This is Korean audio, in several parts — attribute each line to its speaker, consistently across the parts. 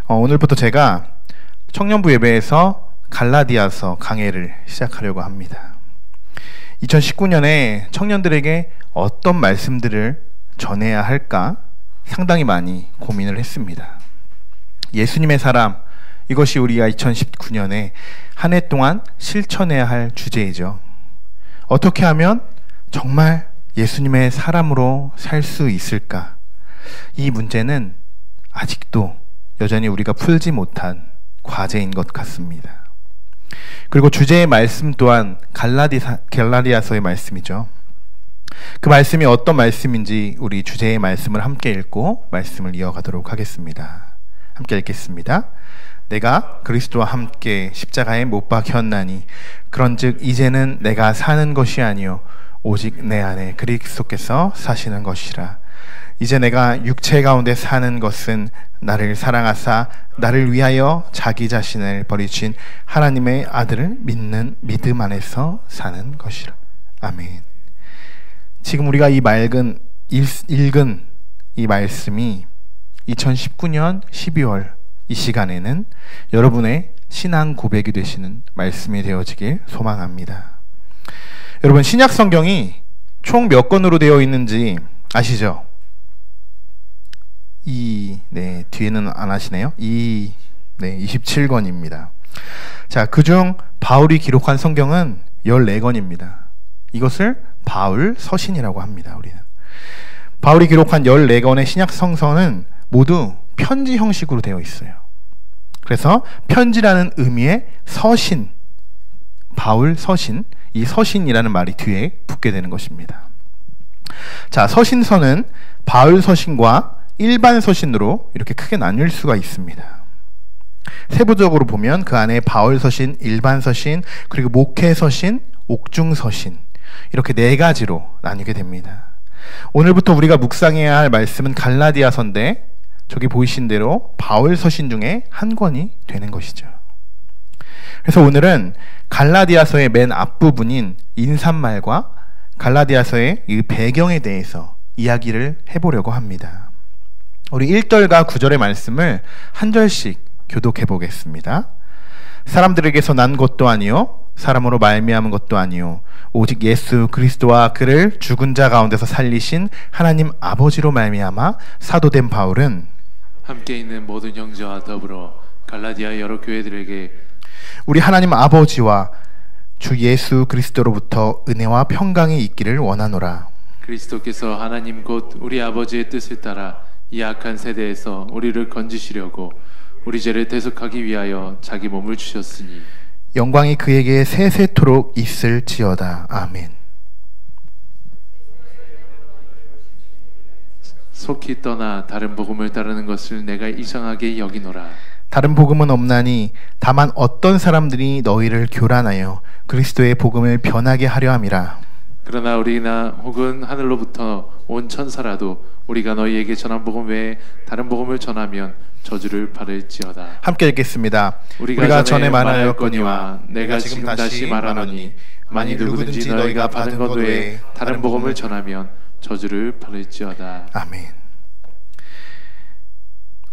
Speaker 1: 오늘부터 제가 청년부 예배에서 갈라디아서 강해를 시작하려고 합니다. 2019년에 청년들에게 어떤 말씀들을 전해야 할까 상당히 많이 고민을 했습니다. 예수님의 사람, 이것이 우리가 2019년에 한 해 동안 실천해야 할 주제이죠. 어떻게 하면 정말 예수님의 사람으로 살 수 있을까? 이 문제는 아직도 여전히 우리가 풀지 못한 과제인 것 같습니다. 그리고 주제의 말씀 또한 갈라디아서의 말씀이죠. 그 말씀이 어떤 말씀인지 우리 주제의 말씀을 함께 읽고 말씀을 이어가도록 하겠습니다. 함께 읽겠습니다. 내가 그리스도와 함께 십자가에 못 박혔나니 그런즉 이제는 내가 사는 것이 아니요 오직 내 안에 그리스도께서 사시는 것이라. 이제 내가 육체 가운데 사는 것은 나를 사랑하사 나를 위하여 자기 자신을 버리신 하나님의 아들을 믿는 믿음 안에서 사는 것이라. 아멘. 지금 우리가 읽은 이 말씀이 2019년 12월 이 시간에는 여러분의 신앙 고백이 되시는 말씀이 되어지길 소망합니다. 여러분, 신약 성경이 총 몇 권으로 되어 있는지 아시죠? 뒤에는 안 하시네요. 27권입니다. 자, 그중 바울이 기록한 성경은 14권입니다. 이것을 바울 서신이라고 합니다. 우리는 바울이 기록한 14권의 신약 성서는 모두 편지 형식으로 되어 있어요. 그래서 편지라는 의미의 서신, 바울 서신, 이 서신이라는 말이 뒤에 붙게 되는 것입니다. 자, 서신서는 바울 서신과 일반 서신으로 이렇게 크게 나뉠 수가 있습니다. 세부적으로 보면 그 안에 바울 서신, 일반 서신, 그리고 목회 서신, 옥중 서신, 이렇게 4가지로 나뉘게 됩니다. 오늘부터 우리가 묵상해야 할 말씀은 갈라디아서인데 저기 보이신 대로 바울 서신 중에 한 권이 되는 것이죠. 그래서 오늘은 갈라디아서의 맨 앞부분인 인사말과 갈라디아서의 이 배경에 대해서 이야기를 해보려고 합니다. 우리 1절과 9절의 말씀을 한 절씩 교독해 보겠습니다. 사람들에게서 난 것도 아니요 사람으로 말미암은 것도 아니요 오직 예수 그리스도와 그를 죽은 자 가운데서 살리신 하나님 아버지로 말미암아 사도된 바울은
Speaker 2: 함께 있는 모든 형제와 더불어 갈라디아 여러 교회들에게
Speaker 1: 우리 하나님 아버지와 주 예수 그리스도로부터 은혜와 평강이 있기를 원하노라.
Speaker 2: 그리스도께서 하나님 곧 우리 아버지의 뜻을 따라 이 악한 세대에서 우리를 건지시려고 우리 죄를 대속하기 위하여 자기 몸을 주셨으니
Speaker 1: 영광이 그에게 세세토록 있을지어다. 아멘.
Speaker 2: 속히 떠나 다른 복음을 따르는 것을 내가 이상하게 여기노라.
Speaker 1: 다른 복음은 없나니 다만 어떤 사람들이 너희를 교란하여 그리스도의 복음을 변하게 하려 함이라.
Speaker 2: 그러나 우리나 혹은 하늘로부터 온 천사라도 우리가 너희에게 전한 복음 외에 다른 복음을 전하면 저주를 받을지어다.
Speaker 1: 함께 읽겠습니다. 우리가 전에 말하였거니와
Speaker 2: 내가 지금 다시 말하노니 만일 누구든지 너희가 받은 것 외에 다른 복음을 전하면 저주를 받을지어다.
Speaker 1: 아멘.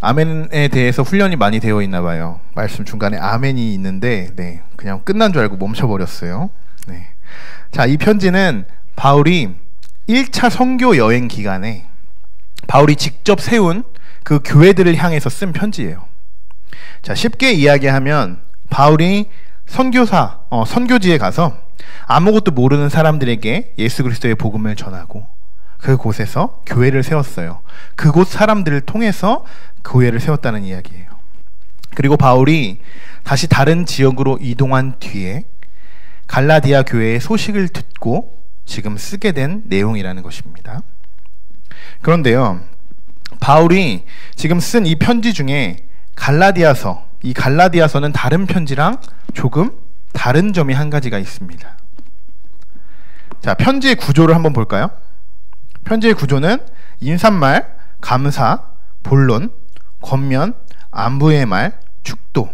Speaker 1: 아멘에 대해서 훈련이 많이 되어 있나 봐요. 말씀 중간에 아멘이 있는데 그냥 끝난 줄 알고 멈춰버렸어요. 자, 이 편지는 바울이 1차 선교 여행 기간에 바울이 직접 세운 그 교회들을 향해서 쓴 편지예요. 자, 쉽게 이야기하면 바울이 선교지에 가서 아무것도 모르는 사람들에게 예수 그리스도의 복음을 전하고 그곳에서 교회를 세웠어요. 그곳 사람들을 통해서 교회를 세웠다는 이야기예요. 그리고 바울이 다시 다른 지역으로 이동한 뒤에 갈라디아 교회의 소식을 듣고 지금 쓰게 된 내용이라는 것입니다. 그런데요, 바울이 지금 쓴 이 편지 중에 이 갈라디아서는 다른 편지랑 조금 다른 점이 한 가지가 있습니다. 자, 편지의 구조를 한번 볼까요? 편지의 구조는 인사말, 감사, 본론, 권면, 안부의 말, 축도.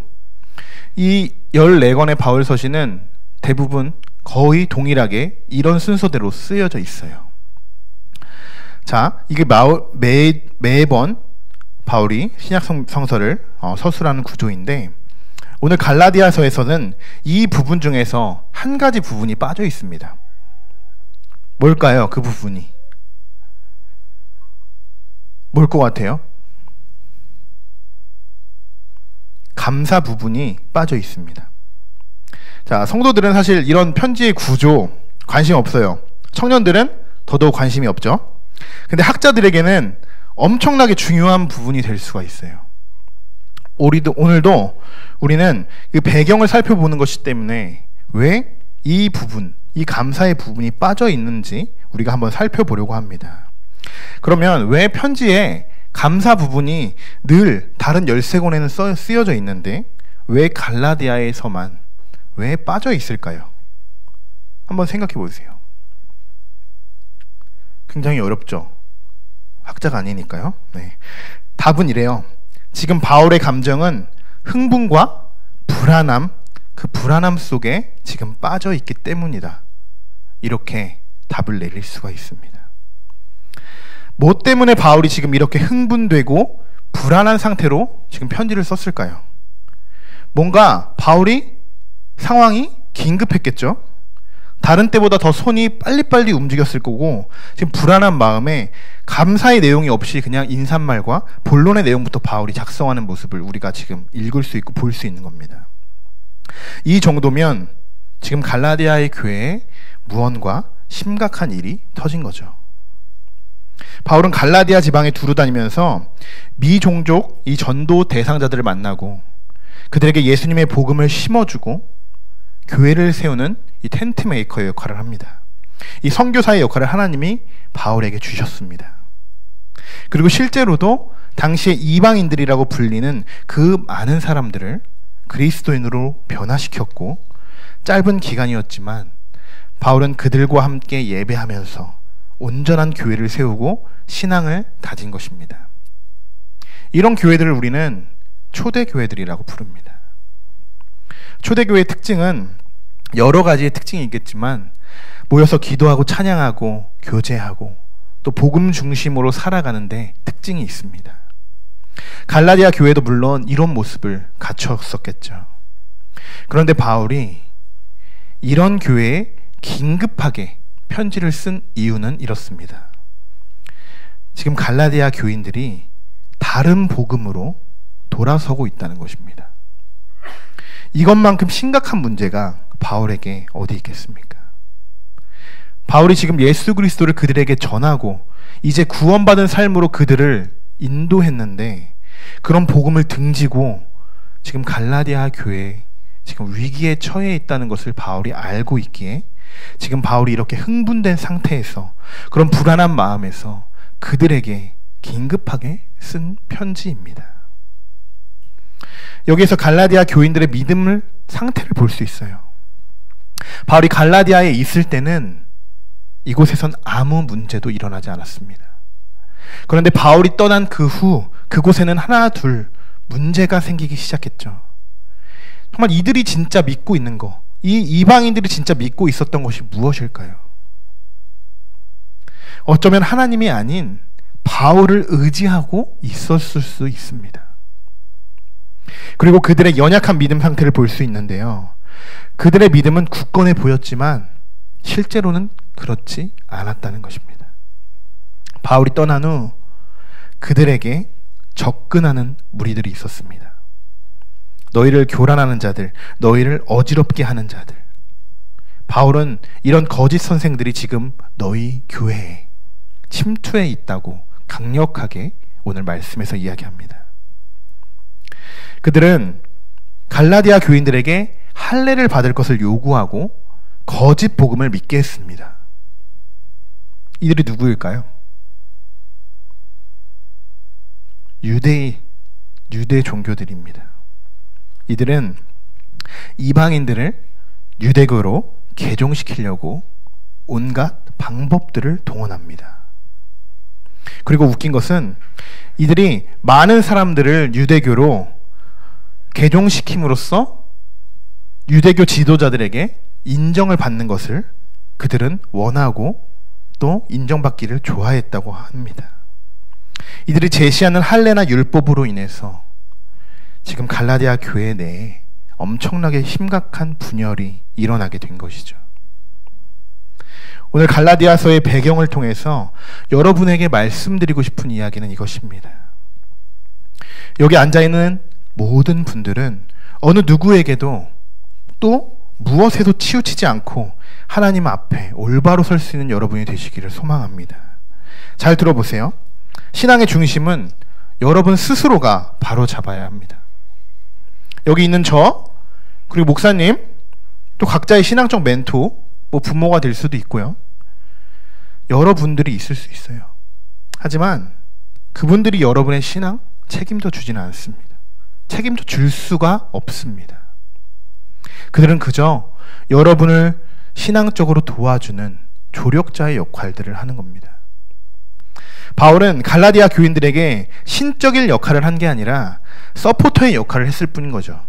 Speaker 1: 이 14권의 바울 서신은 대부분 거의 동일하게 이런 순서대로 쓰여져 있어요. 자, 이게 매번 바울이 신약 성서를 서술하는 구조인데, 오늘 갈라디아서에서는 이 부분 중에서 한 가지 부분이 빠져 있습니다. 뭘까요? 그 부분이 뭘 것 같아요? 감사 부분이 빠져 있습니다. 자, 성도들은 사실 이런 편지의 구조 관심 없어요. 청년들은 더더욱 관심이 없죠. 근데 학자들에게는 엄청나게 중요한 부분이 될 수가 있어요. 오늘도 우리는 그 배경을 살펴보는 것이기 때문에 왜 이 부분, 이 감사의 부분이 빠져 있는지 우리가 한번 살펴보려고 합니다. 그러면 왜 편지에 감사 부분이 늘 다른 13권에는 쓰여져 있는데 왜 갈라디아에서만 왜 빠져 있을까요? 한번 생각해 보세요. 굉장히 어렵죠? 학자가 아니니까요. 네. 답은 이래요. 지금 바울의 감정은 흥분과 불안함, 그 불안함 속에 지금 빠져 있기 때문이다. 이렇게 답을 내릴 수가 있습니다. 뭐 때문에 바울이 지금 이렇게 흥분되고 불안한 상태로 지금 편지를 썼을까요? 뭔가 바울이 상황이 긴급했겠죠? 다른 때보다 더 손이 빨리빨리 움직였을 거고, 지금 불안한 마음에 감사의 내용이 없이 그냥 인사말과 본론의 내용부터 바울이 작성하는 모습을 우리가 지금 읽을 수 있고 볼 수 있는 겁니다. 이 정도면 지금 갈라디아의 교회에 무언가 심각한 일이 터진 거죠. 바울은 갈라디아 지방에 두루 다니면서 미종족 이 전도 대상자들을 만나고 그들에게 예수님의 복음을 심어주고 교회를 세우는 이 텐트 메이커의 역할을 합니다. 이 선교사의 역할을 하나님이 바울에게 주셨습니다. 그리고 실제로도 당시에 이방인들이라고 불리는 그 많은 사람들을 그리스도인으로 변화시켰고, 짧은 기간이었지만 바울은 그들과 함께 예배하면서 온전한 교회를 세우고 신앙을 다진 것입니다. 이런 교회들을 우리는 초대교회들이라고 부릅니다. 초대교회의 특징은 여러 가지의 특징이 있겠지만 모여서 기도하고 찬양하고 교제하고 또 복음 중심으로 살아가는데 특징이 있습니다. 갈라디아 교회도 물론 이런 모습을 갖췄었겠죠. 그런데 바울이 이런 교회에 긴급하게 편지를 쓴 이유는 이렇습니다. 지금 갈라디아 교인들이 다른 복음으로 돌아서고 있다는 것입니다. 이것만큼 심각한 문제가 바울에게 어디 있겠습니까? 바울이 지금 예수 그리스도를 그들에게 전하고 이제 구원받은 삶으로 그들을 인도했는데, 그런 복음을 등지고 지금 갈라디아 교회에 지금 위기에 처해 있다는 것을 바울이 알고 있기에 지금 바울이 이렇게 흥분된 상태에서, 그런 불안한 마음에서 그들에게 긴급하게 쓴 편지입니다. 여기에서 갈라디아 교인들의 믿음을 상태를 볼 수 있어요. 바울이 갈라디아에 있을 때는 이곳에선 아무 문제도 일어나지 않았습니다. 그런데 바울이 떠난 그 후 그곳에는 하나 둘 문제가 생기기 시작했죠. 정말 이들이 진짜 믿고 있는 거, 이 이방인들이 진짜 믿고 있었던 것이 무엇일까요? 어쩌면 하나님이 아닌 바울을 의지하고 있었을 수 있습니다. 그리고 그들의 연약한 믿음 상태를 볼 수 있는데요, 그들의 믿음은 굳건해 보였지만 실제로는 그렇지 않았다는 것입니다. 바울이 떠난 후 그들에게 접근하는 무리들이 있었습니다. 너희를 교란하는 자들, 너희를 어지럽게 하는 자들. 바울은 이런 거짓 선생들이 지금 너희 교회에 침투해 있다고 강력하게 오늘 말씀에서 이야기합니다. 그들은 갈라디아 교인들에게 할례를 받을 것을 요구하고 거짓 복음을 믿게 했습니다. 이들이 누구일까요? 유대 종교들입니다. 이들은 이방인들을 유대교로 개종시키려고 온갖 방법들을 동원합니다. 그리고 웃긴 것은 이들이 많은 사람들을 유대교로 개종시킴으로써 유대교 지도자들에게 인정을 받는 것을 그들은 원하고 또 인정받기를 좋아했다고 합니다. 이들이 제시하는 할례나 율법으로 인해서 지금 갈라디아 교회 내에 엄청나게 심각한 분열이 일어나게 된 것이죠. 오늘 갈라디아서의 배경을 통해서 여러분에게 말씀드리고 싶은 이야기는 이것입니다. 여기 앉아있는 모든 분들은 어느 누구에게도 또 무엇에도 치우치지 않고 하나님 앞에 올바로 설 수 있는 여러분이 되시기를 소망합니다. 잘 들어보세요. 신앙의 중심은 여러분 스스로가 바로 잡아야 합니다. 여기 있는 저, 그리고 목사님, 또 각자의 신앙적 멘토, 부모가 될 수도 있고요. 여러분들이 있을 수 있어요. 하지만 그분들이 여러분의 신앙 책임져 주지는 않습니다. 책임져 줄 수가 없습니다. 그들은 그저 여러분을 신앙적으로 도와주는 조력자의 역할들을 하는 겁니다. 바울은 갈라디아 교인들에게 신적인 역할을 한 게 아니라 서포터의 역할을 했을 뿐인 거죠.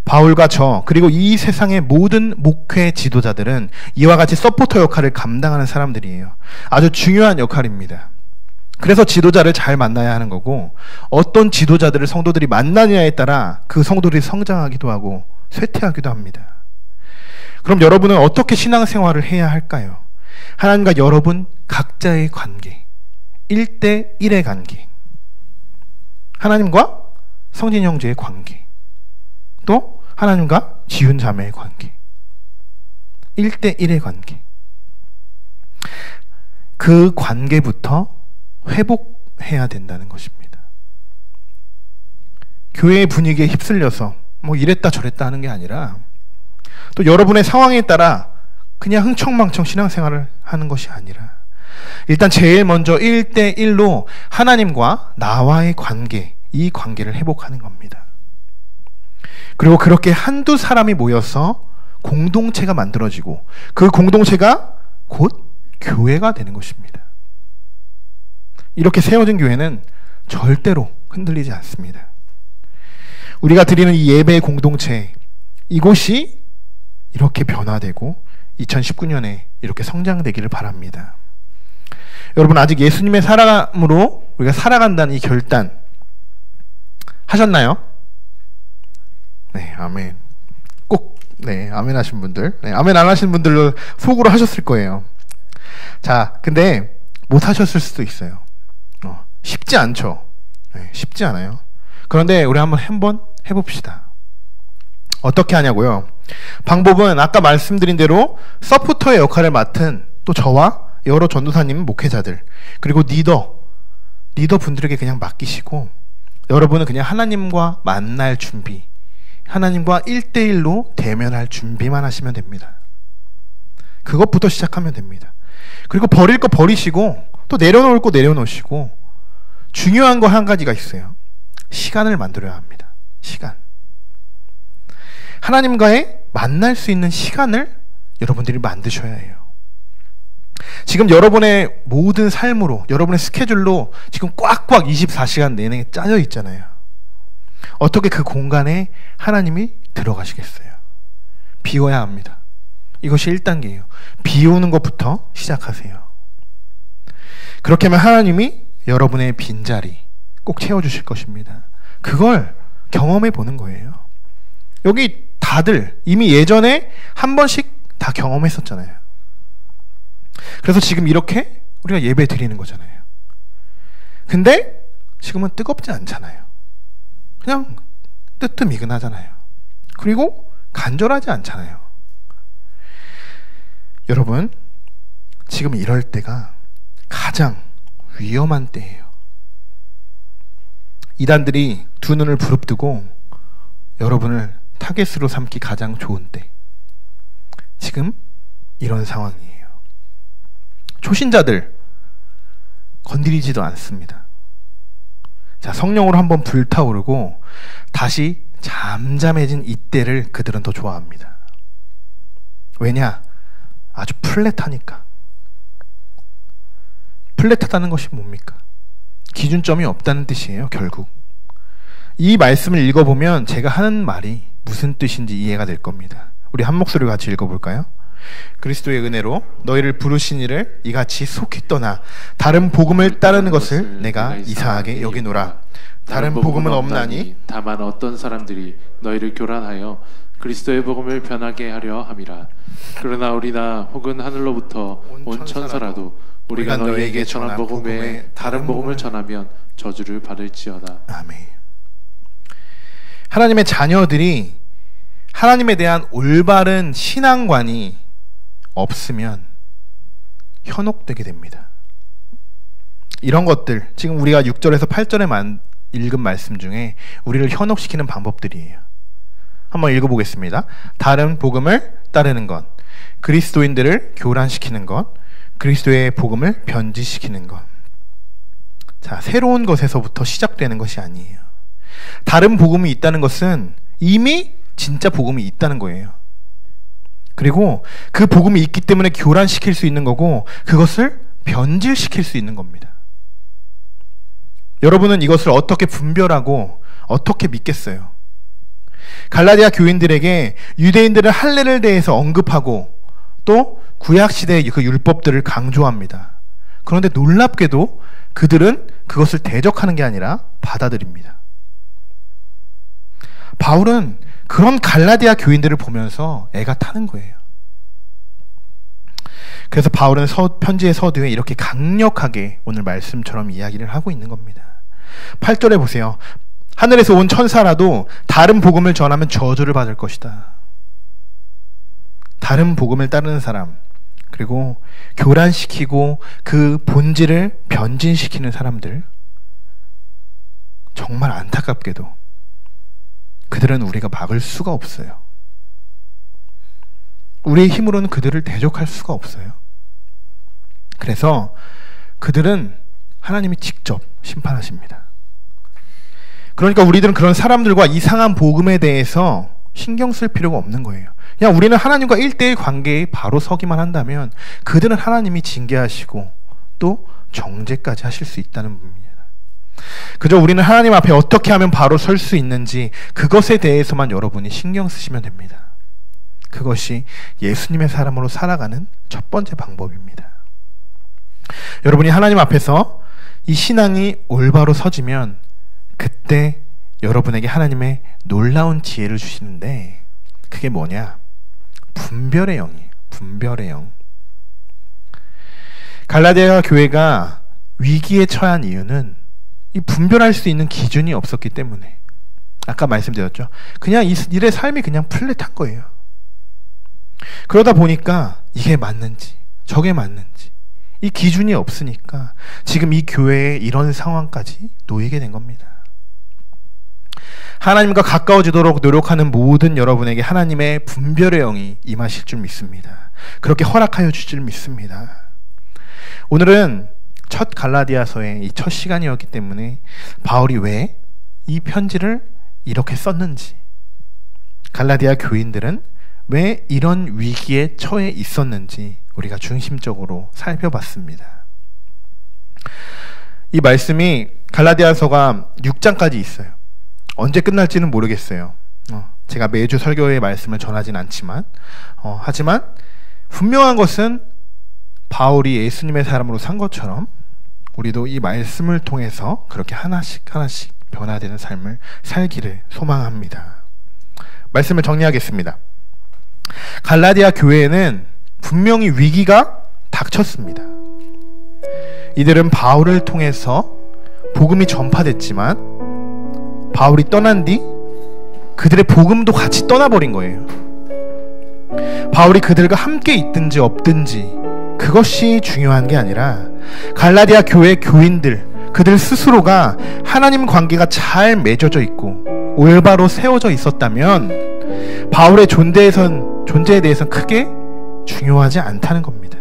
Speaker 1: 바울과 저, 그리고 이 세상의 모든 목회 지도자들은 이와 같이 서포터 역할을 감당하는 사람들이에요. 아주 중요한 역할입니다. 그래서 지도자를 잘 만나야 하는 거고, 어떤 지도자들을 성도들이 만나느냐에 따라 그 성도들이 성장하기도 하고 쇠퇴하기도 합니다. 그럼 여러분은 어떻게 신앙생활을 해야 할까요? 하나님과 여러분 각자의 관계, 1대1의 관계, 하나님과 성진 형제의 관계, 또 하나님과 지훈 자매의 관계, 1대1의 관계. 그 관계부터 회복해야 된다는 것입니다. 교회의 분위기에 휩쓸려서 이랬다 저랬다 하는 게 아니라, 또 여러분의 상황에 따라 그냥 흥청망청 신앙생활을 하는 것이 아니라, 일단 제일 먼저 1대1로 하나님과 나와의 관계, 이 관계를 회복하는 겁니다. 그리고 그렇게 한두 사람이 모여서 공동체가 만들어지고, 그 공동체가 곧 교회가 되는 것입니다. 이렇게 세워진 교회는 절대로 흔들리지 않습니다. 우리가 드리는 이 예배의 공동체, 이곳이 이렇게 변화되고 2019년에 이렇게 성장되기를 바랍니다. 여러분, 아직 예수님의 사람으로 우리가 살아간다는 이 결단 하셨나요? 네, 아멘. 꼭, 네, 아멘 하신 분들, 네, 아멘 안 하신 분들로 속으로 하셨을 거예요. 자, 근데 못 하셨을 수도 있어요. 쉽지 않죠. 네, 쉽지 않아요. 그런데 우리 한번 해봅시다. 어떻게 하냐고요? 방법은 아까 말씀드린 대로 서포터의 역할을 맡은 또 저와 여러 전도사님, 목회자들, 그리고 리더 분들에게 그냥 맡기시고, 여러분은 그냥 하나님과 만날 준비, 하나님과 1대1로 대면할 준비만 하시면 됩니다. 그것부터 시작하면 됩니다. 그리고 버릴 거 버리시고, 또 내려놓을 거 내려놓으시고, 중요한 거 한 가지가 있어요. 시간을 만들어야 합니다. 시간. 하나님과의 만날 수 있는 시간을 여러분들이 만드셔야 해요. 지금 여러분의 모든 삶으로, 여러분의 스케줄로 지금 꽉꽉 24시간 내내 짜져 있잖아요. 어떻게 그 공간에 하나님이 들어가시겠어요? 비워야 합니다. 이것이 1단계예요. 비우는 것부터 시작하세요. 그렇게 하면 하나님이 여러분의 빈자리 꼭 채워주실 것입니다. 그걸 경험해 보는 거예요. 여기 다들 이미 예전에 한 번씩 다 경험했었잖아요. 그래서 지금 이렇게 우리가 예배 드리는 거잖아요. 근데 지금은 뜨겁지 않잖아요. 그냥 뜨뜻미근하잖아요. 그리고 간절하지 않잖아요. 여러분, 지금 이럴 때가 가장 위험한 때예요. 이단들이 두 눈을 부릅뜨고 여러분을 타겟으로 삼기 가장 좋은 때, 지금 이런 상황이에요. 초신자들 건드리지도 않습니다. 자, 성령으로 한번 불타오르고 다시 잠잠해진 이때를 그들은 더 좋아합니다. 왜냐? 아주 플랫하니까. 플랫하다는 것이 뭡니까? 기준점이 없다는 뜻이에요, 결국. 이 말씀을 읽어보면 제가 하는 말이 무슨 뜻인지 이해가 될 겁니다. 우리 한 목소리로 같이 읽어볼까요? 그리스도의 은혜로 너희를 부르신 이를 이같이 속히 떠나 다른 복음을 따르는 것을 내가 이상하게 여기노라. 다른 복음은 없나니
Speaker 2: 다만 어떤 사람들이 너희를 교란하여 그리스도의 복음을 변하게 하려 함이라. 그러나 우리나 혹은 하늘로부터 온 천사라도 우리가 너희에게 전한 복음 외에 다른 복음을 전하면 저주를 받을지어다.
Speaker 1: 아멘. 하나님의 자녀들이 하나님에 대한 올바른 신앙관이 없으면 현혹되게 됩니다. 이런 것들, 지금 우리가 6절에서 8절에 읽은 말씀 중에 우리를 현혹시키는 방법들이에요. 한번 읽어보겠습니다. 다른 복음을 따르는 것, 그리스도인들을 교란시키는 것, 그리스도의 복음을 변질시키는 것. 자, 새로운 것에서부터 시작되는 것이 아니에요. 다른 복음이 있다는 것은 이미 진짜 복음이 있다는 거예요. 그리고 그 복음이 있기 때문에 교란시킬 수 있는 거고, 그것을 변질시킬 수 있는 겁니다. 여러분은 이것을 어떻게 분별하고 어떻게 믿겠어요? 갈라디아 교인들에게 유대인들은 할례를 대해서 언급하고 또 구약시대의 그 율법들을 강조합니다. 그런데 놀랍게도 그들은 그것을 대적하는 게 아니라 받아들입니다. 바울은 그런 갈라디아 교인들을 보면서 애가 타는 거예요. 그래서 바울은 편지의 서두에 이렇게 강력하게 오늘 말씀처럼 이야기를 하고 있는 겁니다. 8절에 보세요. 하늘에서 온 천사라도 다른 복음을 전하면 저주를 받을 것이다. 다른 복음을 따르는 사람, 그리고 교란시키고 그 본질을 변진시키는 사람들, 정말 안타깝게도 그들은 우리가 막을 수가 없어요. 우리의 힘으로는 그들을 대적할 수가 없어요. 그래서 그들은 하나님이 직접 심판하십니다. 그러니까 우리들은 그런 사람들과 이상한 복음에 대해서 신경 쓸 필요가 없는 거예요. 그냥 우리는 하나님과 1대1 관계에 바로 서기만 한다면 그들은 하나님이 징계하시고 또 정죄까지 하실 수 있다는 겁니다. 그저 우리는 하나님 앞에 어떻게 하면 바로 설 수 있는지 그것에 대해서만 여러분이 신경 쓰시면 됩니다. 그것이 예수님의 사람으로 살아가는 첫 번째 방법입니다. 여러분이 하나님 앞에서 이 신앙이 올바로 서지면 그때 여러분에게 하나님의 놀라운 지혜를 주시는데, 그게 뭐냐? 분별의 영이에요. 분별의 영. 갈라디아 교회가 위기에 처한 이유는 이 분별할 수 있는 기준이 없었기 때문에, 아까 말씀드렸죠. 그냥 일의 삶이 그냥 플랫한 거예요. 그러다 보니까 이게 맞는지 저게 맞는지 이 기준이 없으니까 지금 이 교회에 이런 상황까지 놓이게 된 겁니다. 하나님과 가까워지도록 노력하는 모든 여러분에게 하나님의 분별의 영이 임하실 줄 믿습니다. 그렇게 허락하여 주실 줄 믿습니다. 오늘은 첫 갈라디아서의 이 첫 시간이었기 때문에 바울이 왜 이 편지를 이렇게 썼는지, 갈라디아 교인들은 왜 이런 위기에 처해 있었는지 우리가 중심적으로 살펴봤습니다. 이 말씀이 갈라디아서가 6장까지 있어요. 언제 끝날지는 모르겠어요. 제가 매주 설교의 말씀을 전하진 않지만 하지만 분명한 것은 바울이 예수님의 사람으로 산 것처럼 우리도 이 말씀을 통해서 그렇게 하나씩 변화되는 삶을 살기를 소망합니다. 말씀을 정리하겠습니다. 갈라디아 교회에는 분명히 위기가 닥쳤습니다. 이들은 바울을 통해서 복음이 전파됐지만 바울이 떠난 뒤 그들의 복음도 같이 떠나버린 거예요. 바울이 그들과 함께 있든지 없든지 그것이 중요한 게 아니라 갈라디아 교회 교인들, 그들 스스로가 하나님 관계가 잘 맺어져 있고 올바로 세워져 있었다면 바울의 존재에 대해서는 크게 중요하지 않다는 겁니다.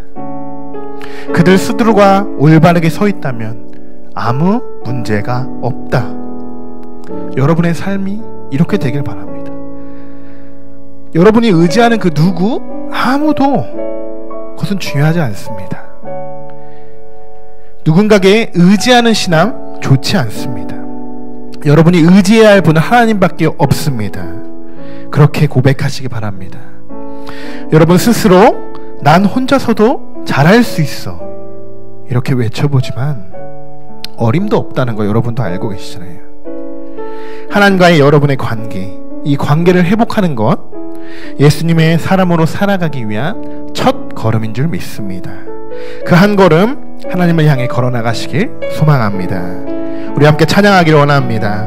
Speaker 1: 그들 스스로가 올바르게 서 있다면 아무 문제가 없다. 여러분의 삶이 이렇게 되길 바랍니다. 여러분이 의지하는 그 누구 아무도 그것은 중요하지 않습니다. 누군가에게 의지하는 신앙 좋지 않습니다. 여러분이 의지해야 할 분은 하나님밖에 없습니다. 그렇게 고백하시기 바랍니다. 여러분 스스로 난 혼자서도 잘할 수 있어 이렇게 외쳐보지만 어림도 없다는 거 여러분도 알고 계시잖아요. 하나님과의 여러분의 관계, 이 관계를 회복하는 것, 예수님의 사람으로 살아가기 위한 첫 걸음인 줄 믿습니다. 그 한 걸음 하나님을 향해 걸어나가시길 소망합니다. 우리 함께 찬양하기를 원합니다.